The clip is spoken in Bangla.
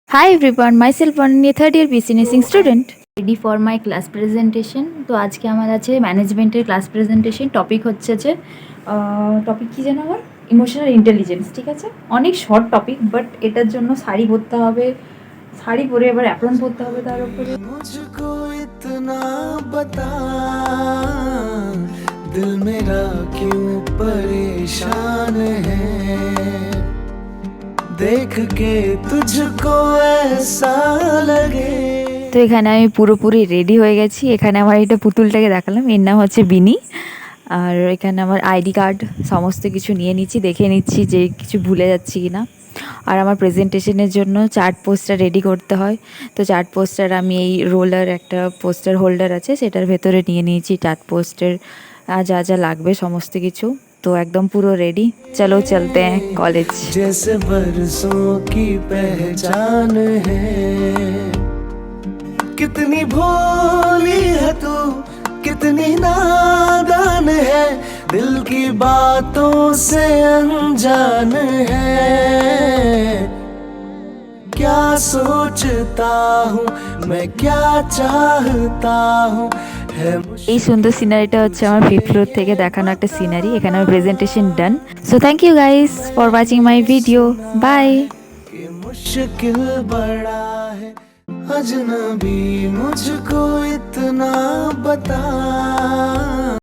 Hi everyone, myself Ananya, third year BC Nursing student. Ready for my class presentation. তো আজকে আমার আছে ম্যানেজমেন্টের ক্লাস প্রেজেন্টেশন। টপিক হচ্ছে যে টপিক কি যেন আমার ইমোশনাল ইন্টেলিজেন্স। ঠিক আছে, অনেক শর্ট টপিক, বাট এটার জন্য শাড়ি পরতে হবে, শাড়ি পরে এবার অ্যাপ্রন পরতে হবে তার উপরে। मुझको इतना बता दिल मेरा क्यों परेशान है देख के तुझको ऐसा लगे। তো এখানে আমি পুরোপুরি রেডি হয়ে গেছি। এখানে আমার এটা পুতুলটাকে দেখালাম, এর নাম হচ্ছে বিনি। আর এখানে আমার আইডি কার্ড সমস্ত কিছু নিয়ে নিচ্ছি, দেখে নিচ্ছি যে কিছু ভুলে যাচ্ছি কি না। আর আমার প্রেজেন্টেশনের জন্য চার্ট পোস্টার রেডি করতে হয়। তো চার্ট পোস্টার আমি এই রোলার একটা পোস্টার হোল্ডার আছে সেটার ভেতরে নিয়ে নিয়েছি চার্ট পোস্টার যা যা লাগবে সমস্ত কিছু। তো একদম পুরো রেডি, চলো চলতে হ্যাঁ কলেজ। जैसे बरसों की पहचान है कितनी भोली है तू कितनी नादान है दिल की बातों से अनजान है क्या सोचता हूँ मैं क्या चाहता हूँ है এই সুন্দর সিনারিটা হচ্ছে আমার 5th ফ্লোর থেকে দেখানো একটা সিনারি। এখানে আমার presentation done. So thank you guys for watching my video, bye. कि मुश्किल बड़ा है अजनबी मुझको इतना बता